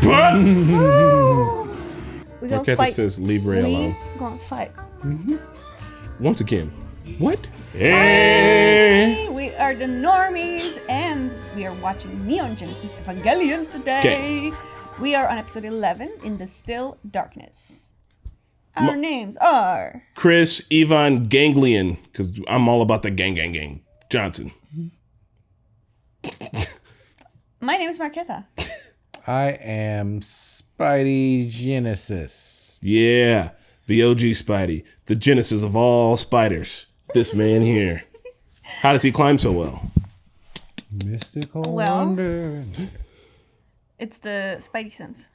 We gonna Marquetta fight. says, leave Ray alone. We gonna fight. Once again, what? Hey. We are the Normies, and we are watching Neon Genesis Evangelion today. We are on episode 11 in the Still Darkness. Our names are Chris, Yvonne, Ganglion, because I'm all about the gang, Johnson. My name is Marquetta. I am Spidey Genesis. Yeah, the OG Spidey, the genesis of all spiders. This man here. How does he climb so well? Mystical Well, wonder. It's the Spidey sense.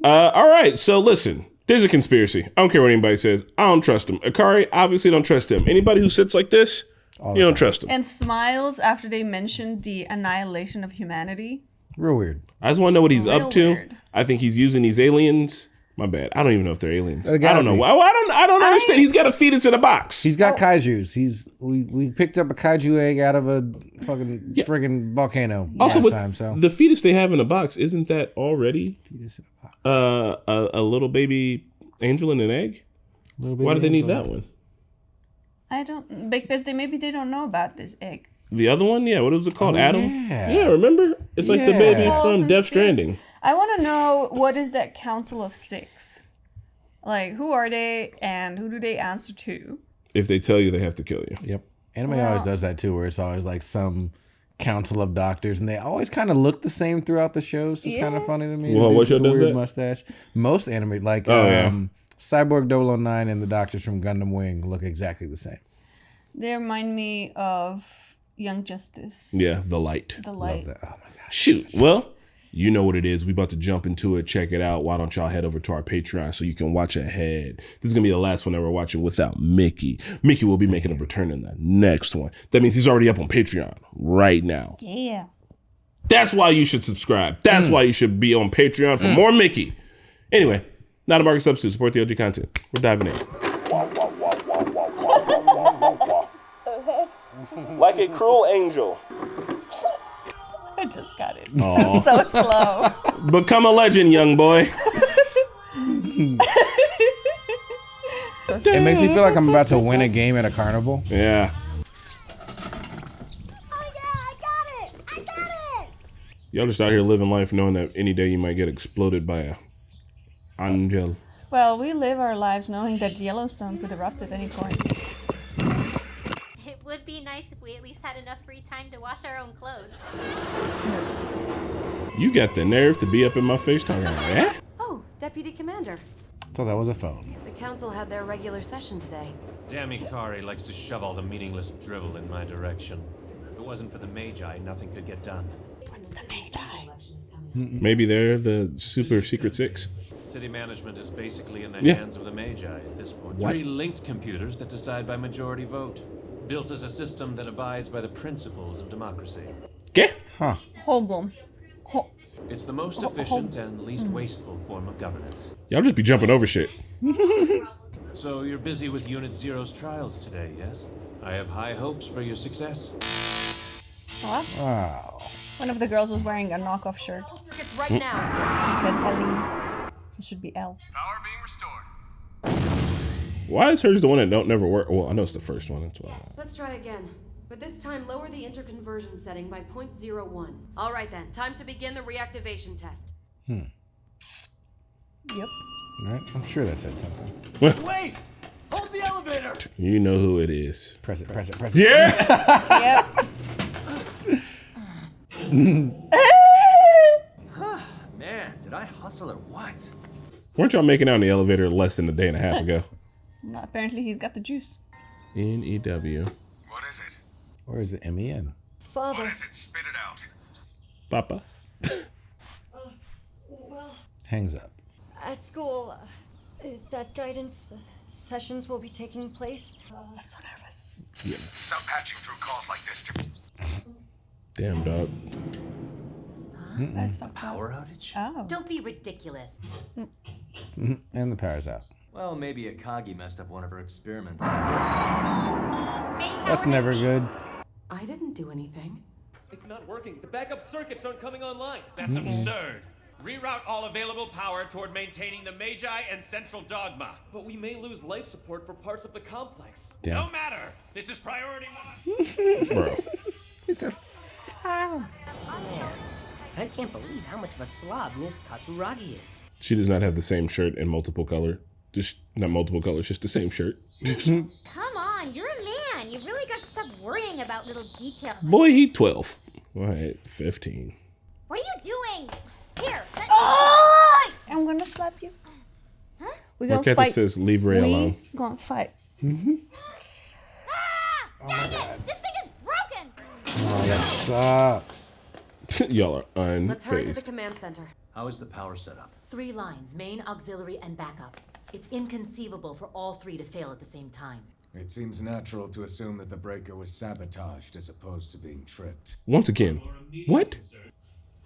All right, so listen. There's a conspiracy. I don't care what anybody says. I don't trust him. Akari, obviously don't trust him. Anybody who sits like this, you don't trust him. And smiles after they mentioned the annihilation of humanity. Real weird. I just want to know what he's up to. Weird. I think he's using these aliens. My bad. I don't even know if they're aliens. They I gotta don't know. be. I don't understand. He's got a fetus in a box. He's got kaijus. We picked up a kaiju egg out of a fucking friggin' volcano Also, last with time. So the fetus they have in a box, isn't that already fetus in a box. a little baby angel in an egg? Why do they need that one? I don't, because maybe they don't know about this egg. The other one? Yeah, what was it called? Adam? yeah. Remember? It's like the baby Oh, from Death conspiracy. Stranding. I want to know, what is that Council of Six? Like, who are they and who do they answer to? If they tell you, they have to kill you. Yep. Anime always does that too, where it's always like some council of doctors, and they always kind of look the same throughout the show. So it's kind of funny to me. Well, The what dude show with the does weird that? mustache. Most anime, like Cyborg 009 and the doctors from Gundam Wing, look exactly the same. They remind me of Young Justice. Yeah, the light. The light. Oh my gosh. Shoot. Well, you know what it is. We about to jump into it. Check it out. Why don't y'all head over to our Patreon so you can watch ahead. This is going to be the last one that we're watching without Mickey. Mickey will be making a return in the next one. That means he's already up on Patreon right now. Yeah. That's why you should subscribe. That's why you should be on Patreon for more Mickey. Anyway, not a market substitute. Support the OG content. We're diving in. Like a cruel angel. I just got it. Aw. So slow. Become a legend, young boy. It makes me feel like I'm about to win a game at a carnival. Yeah. Oh yeah, I got it! Y'all just out here living life knowing that any day you might get exploded by a angel. Well, we live our lives knowing that Yellowstone could erupt at any point. It would be nice if we at least had enough free time to wash our own clothes. You got the nerve to be up in my face talking like that? Oh, Deputy Commander. Thought that was a phone. The council had their regular session today. Damn Ikari likes to shove all the meaningless drivel in my direction. If it wasn't for the Magi, nothing could get done. What's the Magi? Maybe they're the super secret six. City management is basically in the Yeah. hands of the Magi at this point. What? 3 linked computers that decide by majority vote. Built as a system that abides by the principles of democracy. Okay. Huh. Holgum. It's the most efficient and least wasteful form of governance. Y'all just be jumping over shit. So you're busy with Unit Zero's trials today, yes? I have high hopes for your success. What? Wow. One of the girls was wearing a knockoff shirt. It's right now. It said Ellie. It should be L. Power being restored. Why is hers the one that don't never work? Well, I know it's the first one. That's why. Let's try again. But this time, lower the interconversion setting by 0.01. All right then, time to begin the reactivation test. Yep. All right. I'm sure that said something. Wait! Hold the elevator! You know who it is. Press it. Yeah. Yep. Man, did I hustle or what? Weren't y'all making out in the elevator less than a day and a half ago? Apparently he's got the juice. N-E-W. What is it? Or is it MEN? What is it? Spit it out. Papa. Well, Hangs up. at school, that guidance sessions will be taking place. I'm so nervous. Stop patching through calls like this to me. Damn, dog. That's fucked up. Power outage? Oh. Don't be ridiculous. And the power's out. Well, maybe Akagi messed up one of her experiments. That's never good. I didn't do anything. It's not working. The backup circuits aren't coming online. That's absurd. Reroute all available power toward maintaining the Magi and Central Dogma. But we may lose life support for parts of the complex. Damn. No matter. This is priority 1. Bro. It's a Man, I can't believe how much of a slob Ms. Katsuragi is. She does not have the same shirt in multiple color. Just not multiple colors, just the same shirt. Come on, you're a man. You really got to stop worrying about little details. Boy, he 12. All right, 15. What are you doing? Here, let Oh! I'm gonna slap you. Huh? We're gonna Kathy fight. says, leave Ray alone. We gonna fight. Ah! Dang it! This thing is broken! Oh, that sucks. Y'all are Let's hurry to the unfazed. command center. How is the power set up? 3 lines, main, auxiliary, and backup. It's inconceivable for all 3 to fail at the same time. It seems natural to assume that the breaker was sabotaged as opposed to being tripped. Once again, what?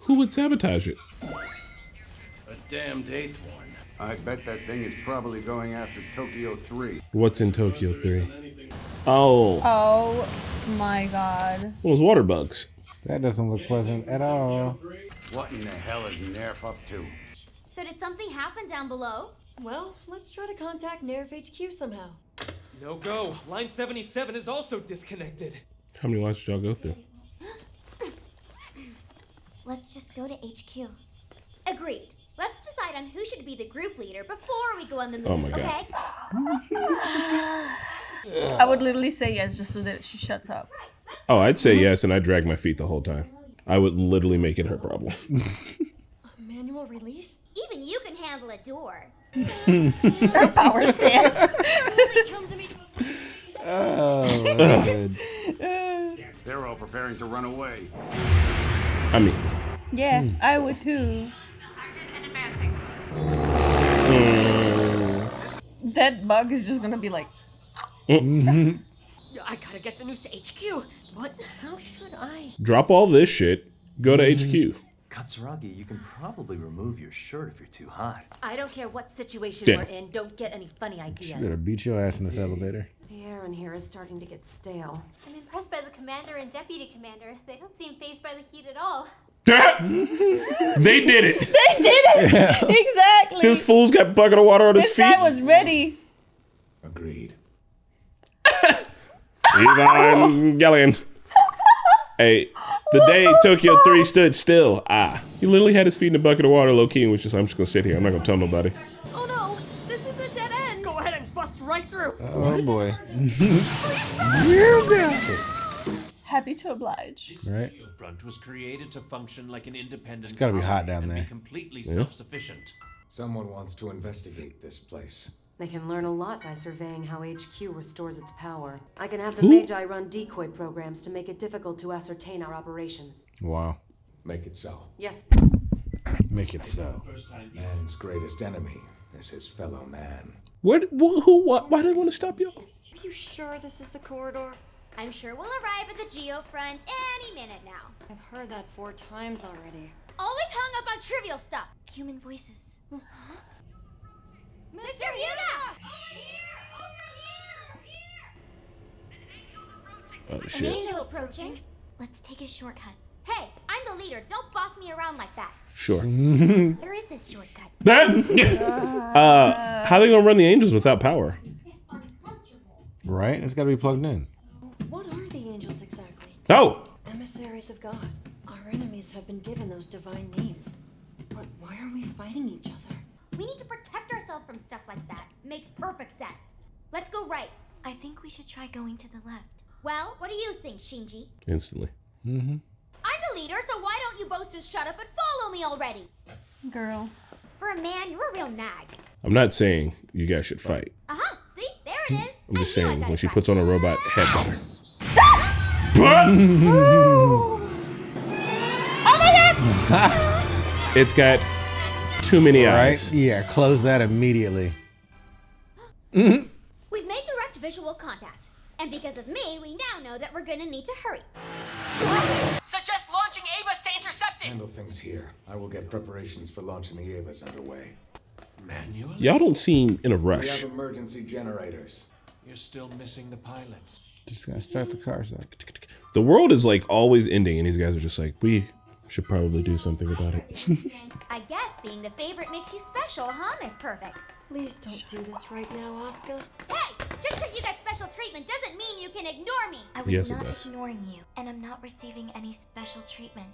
Who would sabotage it? A damned 8th one. I bet that thing is probably going after Tokyo 3. What's in Tokyo 3? Oh, Oh my god. those water bugs. That doesn't look pleasant at all. What in the hell is Nerf up to? So did something happen down below? Well, let's try to contact Nerf HQ somehow. No go. Line 77 is also disconnected. How many lines did y'all go through? Let's just go to HQ. Agreed. Let's decide on who should be the group leader before we go on the move, Oh my God. okay? I would literally say yes just so that she shuts up. Oh, I'd say yes, and I'd drag my feet the whole time. I would literally make it her problem. A manual release? Even you can handle a door. Her power stance. Come to me. Oh, that's good. They're all preparing to run away. I mean, Yeah, I would too. That bug is just gonna be like, I gotta get the news to HQ. What? How should I? drop all this shit, go to HQ. Katsuragi, you can probably remove your shirt if you're too hot. I don't care what situation Damn. we're in. Don't get any funny You ideas. better beat your ass in this elevator. The air in here is starting to get stale. I'm impressed by the commander and deputy commander. They don't seem fazed by the heat at all. They did it. they did it! Exactly! This fool's got a bucket of water on his This feet. guy was ready. Agreed. Evangelion. Hey, the day Tokyo 3 stood still, he literally had his feet in a bucket of water low key and was just, I'm just gonna sit here. I'm not gonna tell nobody. Oh no! This is a dead end. Go ahead and bust right through. Oh boy. Happy to oblige. Right? The front was created to function like an independent. It's gotta be hot down and there. Be completely self-sufficient. Someone wants to investigate this place. They can learn a lot by surveying how HQ restores its power. I can have the Who? Magi run decoy programs to make it difficult to ascertain our operations. Wow. Make it so. Yes. Make it so. Man's greatest enemy is his fellow man. What? Why do they want to stop y'all? Are you sure this is the corridor? I'm sure we'll arrive at the geofront any minute now. I've heard that 4 times already. Always hung up on trivial stuff. Human voices. Mr. Hyuga! Oh An shit. angel approaching. Let's take a shortcut. Hey, I'm the leader. Don't boss me around like that. Sure. Where is this shortcut? How they gonna run the angels without power? Right? It's gotta be plugged in. What are the angels exactly? Oh! Emissaries of God. Our enemies have been given those divine names. But why are we fighting each other? We need to protect ourselves from stuff like that. Makes perfect sense. Let's go right. I think we should try going to the left. Well, what do you think, Shinji? Instantly. Mm-hmm. I'm the leader, so why don't you both just shut up and follow me already? Girl. For a man, you're a real nag. I'm not saying you guys should fight. Uh-huh, see? There it is. I'm just I knew I saying got when it she right. puts on a robot head on her. Oh my god! It's got too many Right? eyes. Yeah, close that immediately. We've made direct visual contact. And because of me, we now know that we're gonna need to hurry. Suggest launching Avas to intercept it. Handle things here. I will get preparations for launching the Evas underway. Manual? Y'all don't seem in a We rush. have emergency generators. You're still missing the pilots. Just gotta start the cars up. The world is like always ending, and these guys are just like, we Should probably do something about it. I guess being the favorite makes you special, huh, Miss Perfect? Please don't do this right now, Oscar. Hey! Just because you got special treatment doesn't mean you can ignore me! I was Yes, it not does. ignoring you, and I'm not receiving any special treatment.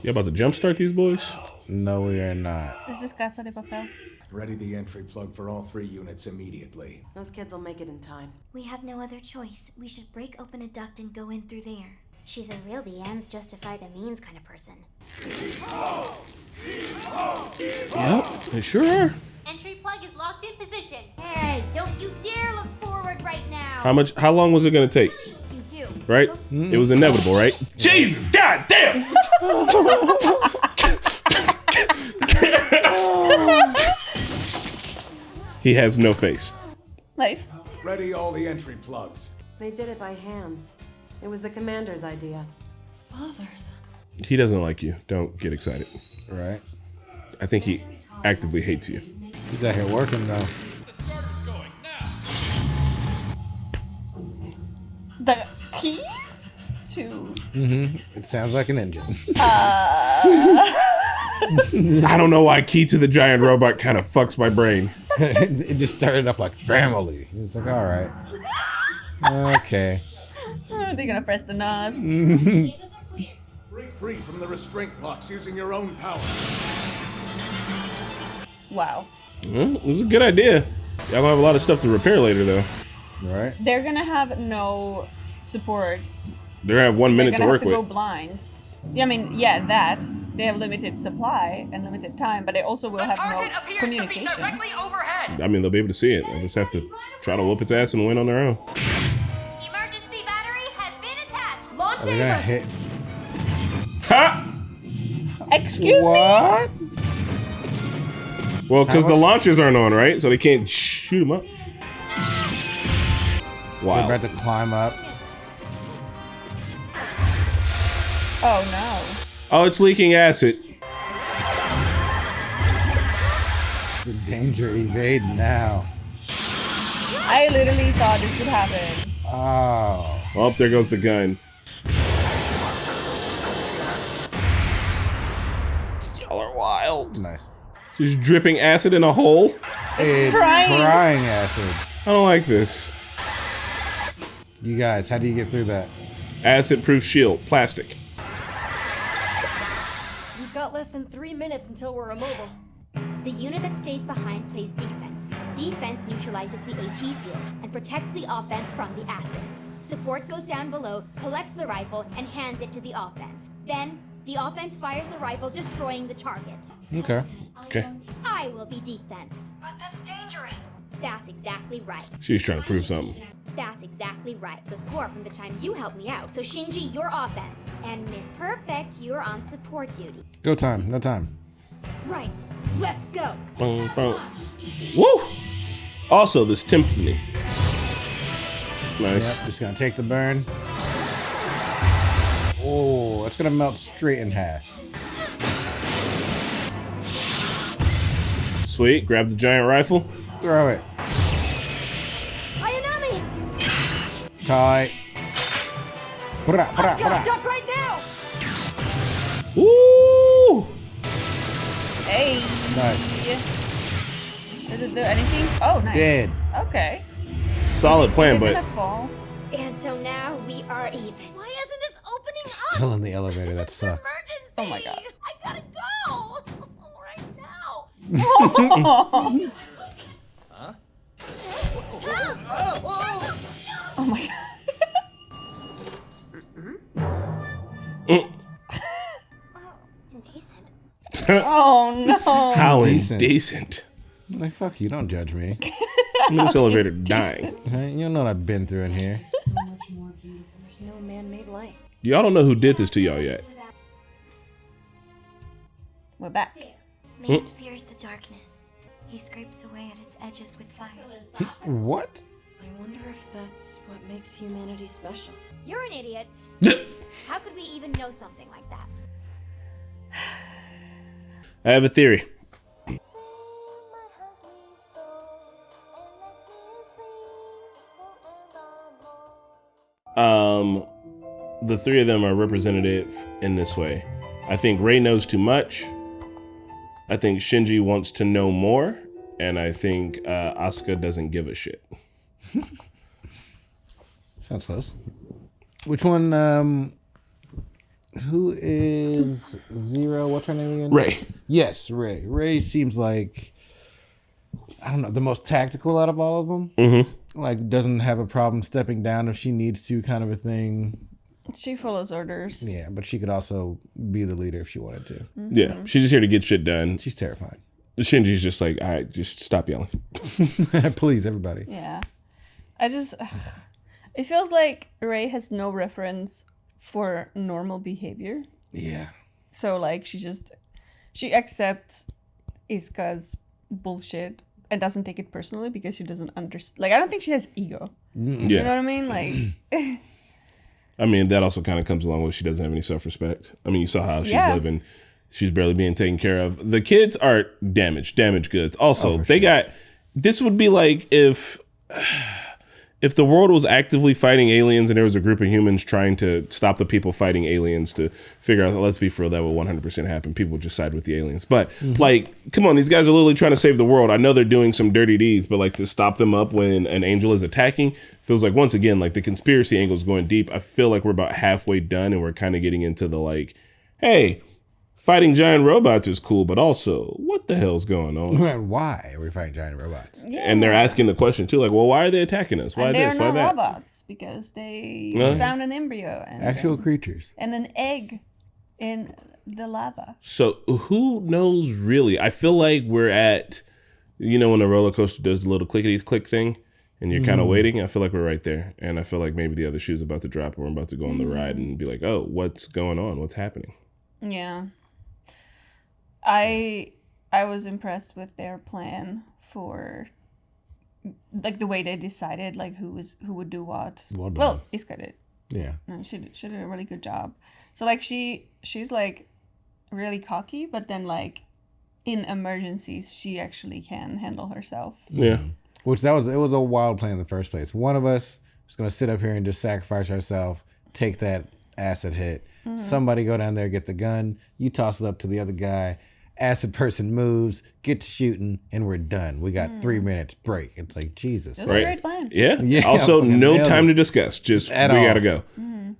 You about to jumpstart these boys? No, we are not. Is this Casa de Papel? Ready the entry plug for all 3 units immediately. Those kids will make it in time. We have no other choice. We should break open a duct and go in through there. She's a real the ends justify the means kind of person. Yep, they sure are. Entry plug is locked in position. Hey, don't you dare look forward right now! How long was it gonna take? You do. Right? It was inevitable, right? Jesus, god damn! He has no face. Nice. Ready all the entry plugs. They did it by hand. It was the commander's idea. Fathers. He doesn't like you. Don't get excited. Right. I think he actively hates you. He's out here working though. The key to... It sounds like an engine. I don't know why key to the giant robot kind of fucks my brain. It just started up like family. It's like, all right. Okay. They're gonna press the NOS. Break free from the restraint locks using your own power. Wow. Well, it was a good idea. Y'all gonna have a lot of stuff to repair later, though. Right. They're gonna have no support. They're gonna have 1 minute to They're work gonna have with. to go blind. Yeah, I mean, yeah, that. They have limited supply and limited time, but they also will have no communication. I mean, they'll be able to see it. They'll just have to try to whoop its ass and win on their own. Emergency battery has been attached. Are Launch they gonna hit? Ha! Excuse What? Well, because the much? launchers aren't on, right? So they can't shoot them up. They're Wow. about to climb up. Oh no. Oh, it's leaking acid. The danger evade now. I literally thought this would happen. Oh. Oh, there goes the gun. Y'all are wild. Nice. She's dripping acid in a hole. It's crying. acid. I don't like this. You guys, how do you get through that? Acid-proof shield, plastic. We've got less than 3 minutes until we're immobile. The unit that stays behind plays defense. Defense neutralizes the AT field and protects the offense from the acid. Support goes down below, collects the rifle, and hands it to the offense. Then, the offense fires the rifle, destroying the target. Okay. Okay. I will be defense. But that's dangerous. That's exactly right. She's trying to prove something. That's exactly right. The score from the time you helped me out. So Shinji, you're offense. And Miss Perfect, you're on support duty. Go time. No time. Right. Let's go. Boom, boom. Woo! Also, this Timpani. Nice. Yep, just gonna take the burn. Oh, it's gonna melt straight in half. Sweet. Grab the giant rifle. Throw it. Ayanami! Tie. Duck right now! Woo! Hey. Nice. Did it do anything? Oh, nice. Dead. Okay. Solid plan, They're but gonna fall. And so now we are even. Why isn't this opening Still in the elevator. That sucks. Oh my god. I gotta go! Right now! Oh my god. Indecent. Oh no. how Decent. indecent. Like, fuck you. Don't judge me. I'm in this elevator dying. You know what I've been through in here. So much more beautiful. There's no man-made light. Y'all don't know who did this to y'all yet. We're back. Man fears the darkness. He scrapes away at its edges with fire. What? I wonder if that's what makes humanity special. You're an idiot. How could we even know something like that? I have a theory. the three of them are representative in this way. I think Rey knows too much. I think Shinji wants to know more. And I think Asuka doesn't give a shit. Sounds close. Which one? Who is Zero? What's her name again? Rey. Yes, Rey. Rey seems like, I don't know, the most tactical out of all of them. Mm-hmm. Like, doesn't have a problem stepping down if she needs to, kind of a thing. She follows orders. Yeah, but she could also be the leader if she wanted to. Mm-hmm. Yeah, she's just here to get shit done. She's terrifying. Shinji's just like, all right, just stop yelling. Please, everybody. Yeah. It feels like Rey has no reference for normal behavior. Yeah. So, like, she accepts Iska's bullshit and doesn't take it personally because she doesn't understand. Like, I don't think she has ego. Yeah. You know what I mean? Like... I mean, that also kind of comes along with she doesn't have any self-respect. I mean, you saw how she's living. She's barely being taken care of. The kids are damaged goods. Also, this would be like if the world was actively fighting aliens and there was a group of humans trying to stop the people fighting aliens to figure out, let's be for real, that will 100% happen. People would just side with the aliens. But like, come on, these guys are literally trying to save the world. I know they're doing some dirty deeds, but like to stop them up when an angel is attacking feels like, once again, like the conspiracy angle is going deep. I feel like we're about halfway done and we're kind of getting into the like, hey, fighting giant robots is cool, but also, what the hell's going on? Why are we fighting giant robots? Yeah. And they're asking the question too, like, well, why are they attacking us? Why and this? Why they're that? not robots because they found an embryo and actual creatures and an egg in the lava. So who knows really? I feel like we're at, when a roller coaster does the little clickety click thing, and you're kind of waiting. I feel like we're right there, and I feel like maybe the other shoe's about to drop, and we're about to go on the ride and be like, oh, what's going on? What's happening? Yeah. I was impressed with their plan for like the way they decided like who would do what. Well, Iska did. Yeah. And she did a really good job. So like she's like really cocky, but then like in emergencies she actually can handle herself. Yeah. Which it was a wild plan in the first place. One of us was gonna sit up here and just sacrifice ourselves, take that acid hit. Mm-hmm. Somebody go down there, get the gun, you toss it up to the other guy. Acid person moves, gets shooting, and we're done. We got 3 minutes break. It's like, Jesus. That's a great plan. Yeah. Also, no time to discuss. Just we gotta go.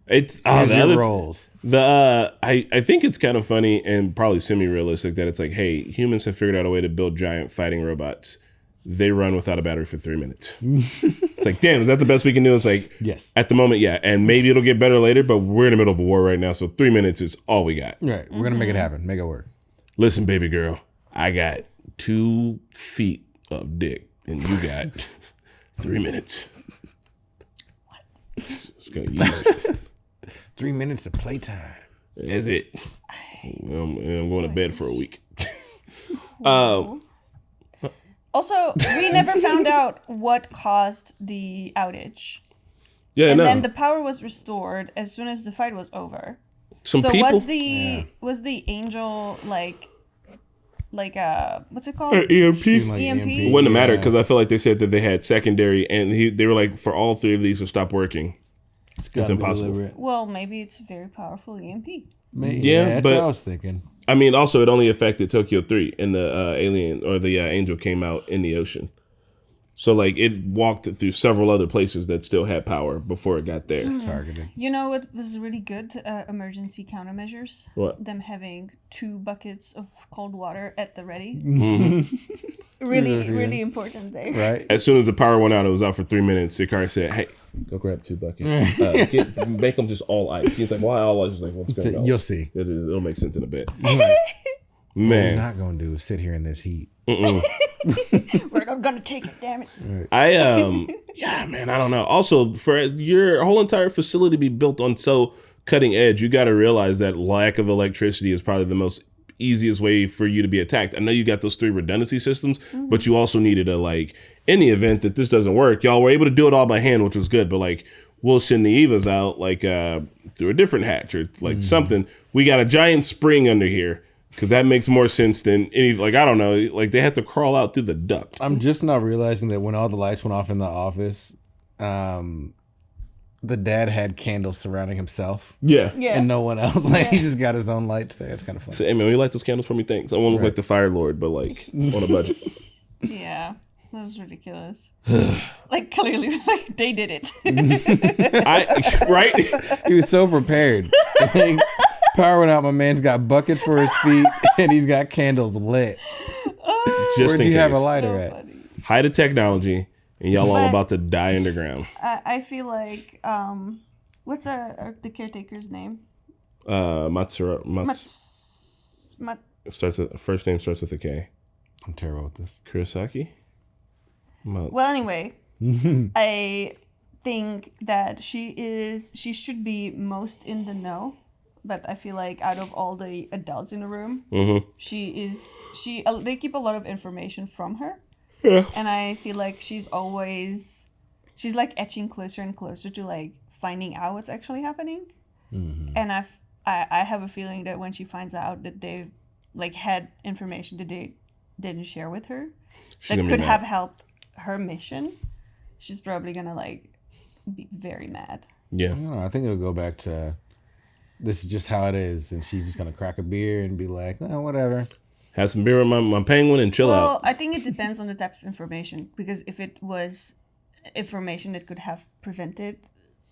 It's the other roles. I think it's kind of funny and probably semi-realistic that it's like, hey, humans have figured out a way to build giant fighting robots. They run without a battery for 3 minutes. It's like, damn, is that the best we can do? It's like, yes. At the moment, yeah. And maybe it'll get better later, but we're in the middle of a war right now, so 3 minutes is all we got. Right. We're gonna make it happen. Make it work. Listen, baby girl, I got 2 feet of dick, and you got 3 minutes. What? It's gonna use it. 3 minutes of playtime. That's it. I'm going to bed for a week. Also, we never found out what caused the outage. Yeah, and no. then the power was restored as soon as the fight was over. Some so people was the angel like what's it called? EMP. EMP. It wouldn't have mattered because I feel like they said that they had secondary, and they were like, for all 3 of these to stop working, it's impossible. Well, maybe it's a very powerful EMP. Yeah, that's but what I was thinking. I mean, also it only affected Tokyo 3, and the alien or the angel came out in the ocean. So like it walked through several other places that still had power before it got there. Targeted. You know what was really good? Emergency countermeasures. What? Them having 2 buckets of cold water at the ready. Mm-hmm. really important there. Right. As soon as the power went out, it was out for 3 minutes. Sikari said, "Hey, go grab 2 buckets. Make them just all ice." He's like, "Why all ice?" He's like, "What's going on?" You'll see. It'll make sense in a bit. Man, Man, what we're not gonna do is sit here in this heat. We're not gonna take it, damn it. Right. Yeah, man, I don't know. Also, for your whole entire facility to be built on so cutting edge, you got to realize that lack of electricity is probably the most easiest way for you to be attacked. I know you got those 3 redundancy systems, but you also needed in the event that this doesn't work, y'all were able to do it all by hand, which was good. But like, we'll send the EVAs out through a different hatch or like something. We got a giant spring under here. Because that makes more sense than any, I don't know, they had to crawl out through the duct. I'm just now realizing that when all the lights went off in the office, the dad had candles surrounding himself. Yeah. And no one else. Like, he just got his own lights there. It's kind of funny. So, hey, man, you light those candles for me? Thanks. I want to look like the Fire Lord, but like on a budget. Yeah. That was ridiculous. Like, clearly, like, they did it. Right? He was so prepared. Like, power went out. My man's got buckets for his feet, and he's got candles lit. Just Where'd in you have a case. lighter at? High technology, and y'all all about to die underground. I feel like, what's the caretaker's name? Starts with first name starts with a K. I'm terrible with this. Kurosaki. Well, anyway, I think that she should be most in the know, but I feel like out of all the adults in the room, they keep a lot of information from her. Yeah. And I feel like she's like etching closer and closer to like finding out what's actually happening. Mm-hmm. And I have a feeling that when she finds out that they've like had information that they didn't share with her that could have helped her mission, she's probably gonna like be very mad. Yeah. I don't know, I think it'll go back to this is just how it is, and she's just gonna crack a beer and be like, oh, whatever. Have some beer with my penguin and chill out. Well, I think it depends on the type of information, because if it was information that could have prevented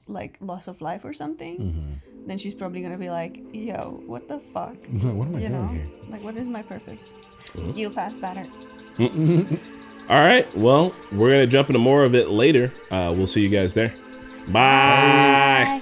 like loss of life or something, then she's probably gonna be like, yo, what the fuck? What am I doing here? Like, what is my purpose? You pass batter. All right, well, we're gonna jump into more of it later. We'll see you guys there. Bye.